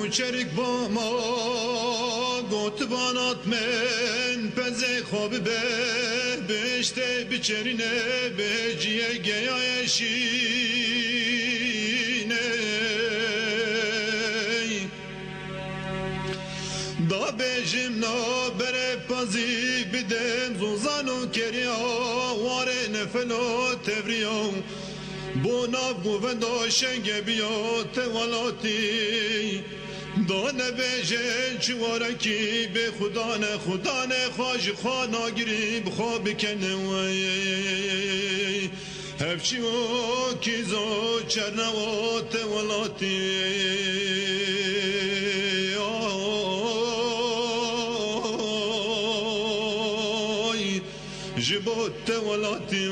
چرک با ما گوتبانات من پزه خواب به بشته بچرینه بجیه گیای شینه دا بجم نا بره پازی بدم زوزانو کریا واره نفلو توریا بو ناف گووندا شنگ بیا توالاتی دانه بیجن چواره کی به خدا نه خواج خوانا گری بخوا بکنه وی هفچی و کیزو چرنه و توالاتی جبو توالاتی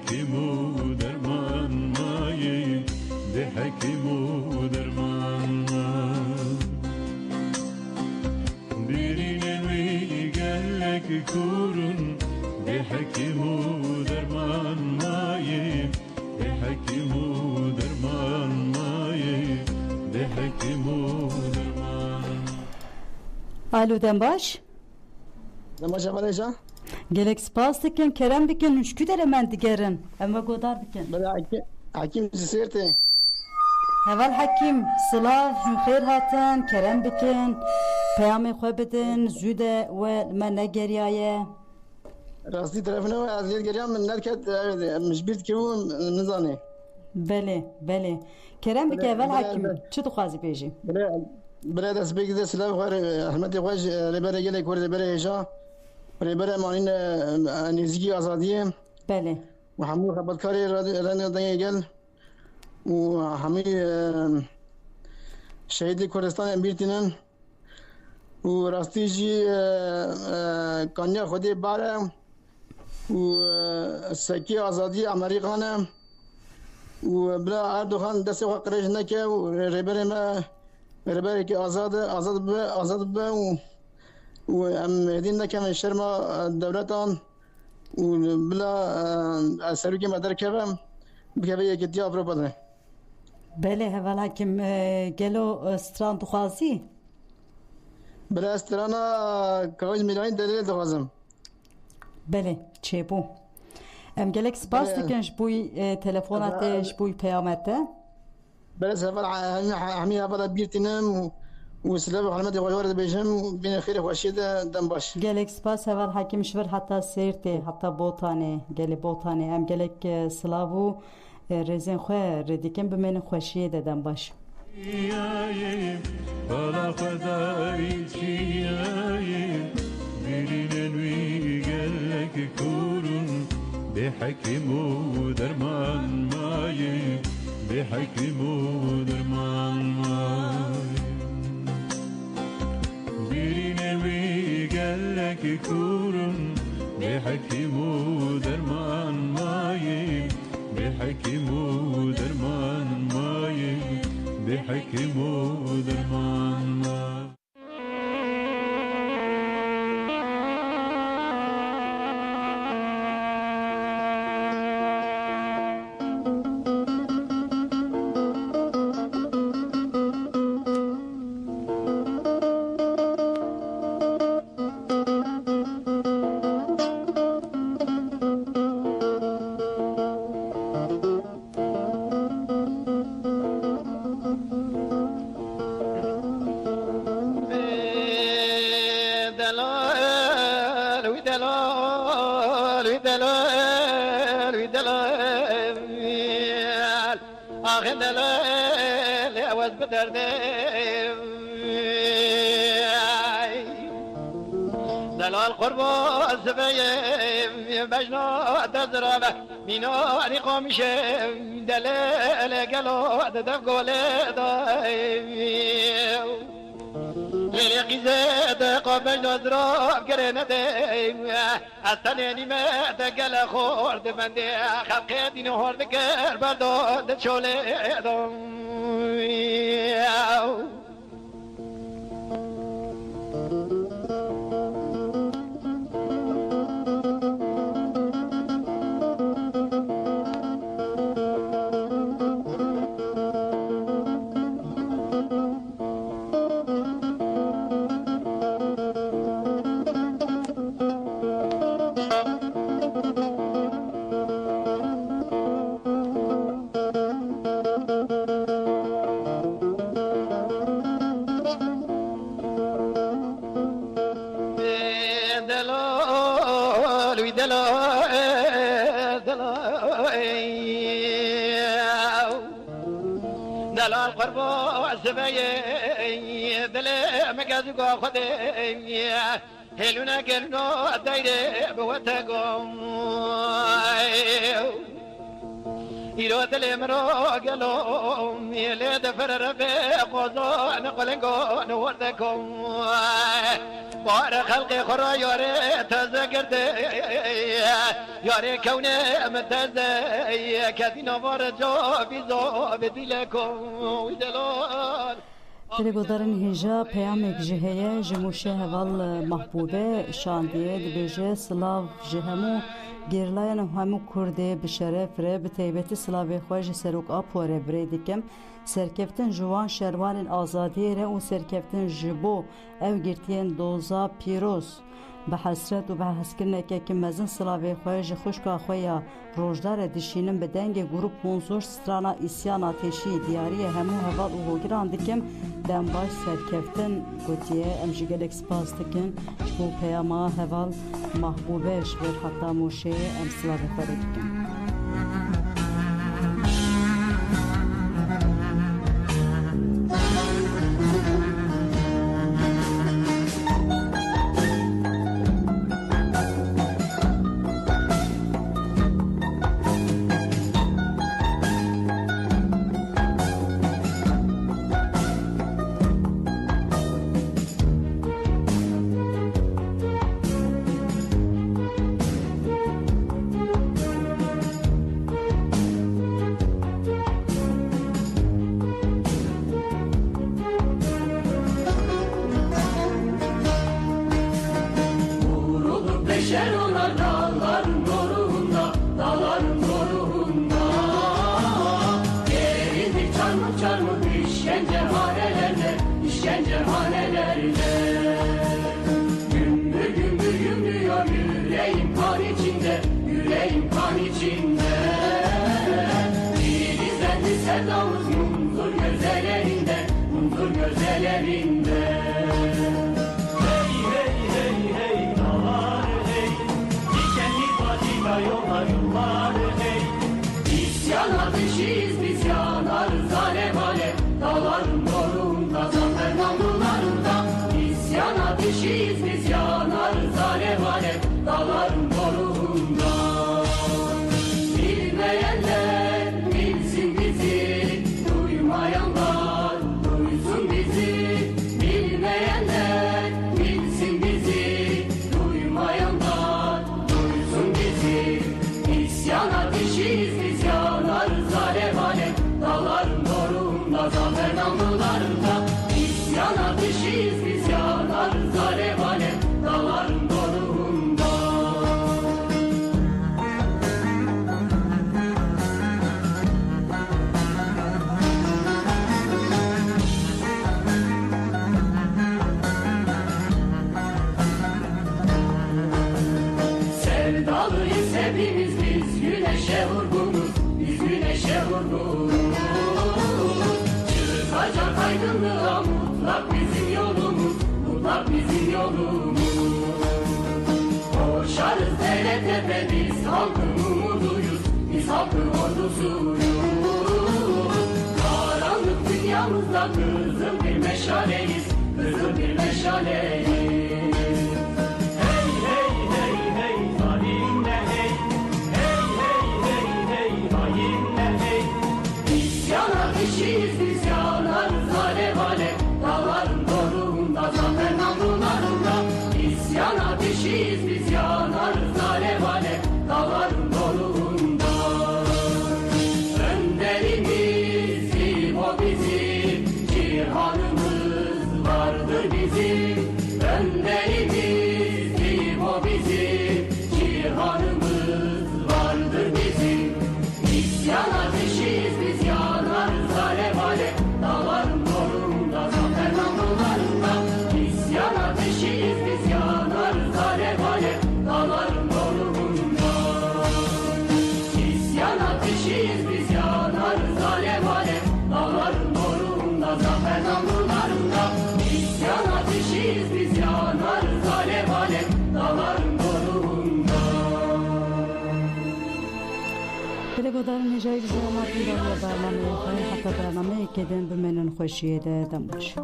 حکیم و درمان مایی به حکیم و درمان مایی برین وی گلک کورن به حکیم و درمان مایی به حکیم و درمان مایی به حکیم و درمان. الو دنباش دنباش اول ایجا gelek spas dikin kerem dikin üçkü dere men digerin ama godar dikin بله حکیم سیرته heval hakim sılav xeyr hatan kerem dikin peyami xwe bidin züde ve me negeriyaye راستی طرفنا از یاد گریم من نرکت مشبیت که او نزانه bele bele kerem dikin heval hakim çi dixwazi bêjî بله دست بگیده سلاف خوار احمد خوش ریبره گله کور ریبره ایجا ریبره مانین نزدیکی آزادیه bele و همون خبرکاری رانه دنیا گل و همه شهید کردستان بیرتینن و راستی جی کانیا خودی باره و سکی آزادی امریکانه و بلا اردوغان دست خود قرش نکه و ریبره ما ریبره که آزاد به و ام هدین نکه شرما دولتان و بلا سروکی مدر کبم بکبه یکی دیا برو بدنه bele heval hakim gelo stran dixwazî بلا استرانا کاغذ میلیون دلیل دوازم bele çêbû em gelek spas dikin ji bo telefona te ji bo peyamete بلا سفر همي هذا بيرتنم وسلام محمد غوار بيجم بين خير وشيد دنباش gelek spas heval hakim şver hatta seyirte hatta botane gele botane em gelek slavu rezen xwe redikin bi men xweşiye dedim baş Yayim, bala fedai çiyayim, birinin vi gellek kurun, be hakimu derman mayim, be hakimu derman mayim. Birinin vi gellek kurun, be hakimu derman mayim, be hakimu derman mayim. بحكم ودرمان دلال قربان زبیم بجنا تزرابه میناری قومیشه دلال گلو ددف گوله دایم لیلی قیزه دقا بجنا زراب کرنه دیم از تنینی مد گل خورد بنده خلق دین هورد کر برداد چوله دم دلال قربو سبایی دل مگزگو خودی هلونا گرنو دایره بوتگم ایرو دل مرو گلوم یلی دفر رفی قوزو نقلنگو نوردکم بار خلق خرا ياري تذكرت ياري كوني متزي كدينا ورجا بيزا بدلكم ودلال تلگودارن هجا پیامک جهیه جموشه هوال محبوبه شاندیه دبیجه سلاو جهمو گیرلاین همو کرده بشرف ره به تیبتی سلاوی خوش سروک آپوره بری دیکم سرکفتن جوان شروان آزادی ره و سرکفتن جبو او گرتین دوزا پیروز به حسرت و به حسکرنه که مزن سلاوی خوش خوشکا خویا روزدار دشینم به دنگ گروپ منظور سترانا اسیان آتشی دیاری همو هوال و هوگران دیکم دنباش سرکفتن گوتیه امجگل اکسپاس دکن چبو پیاما هوال محبوبش بر حتی موشه امسلاوی خوش دیکم تلگودارن هجای بزرگان برنامه خواهی حتی برنامه که دن بمنن خوشیه ده دم باشه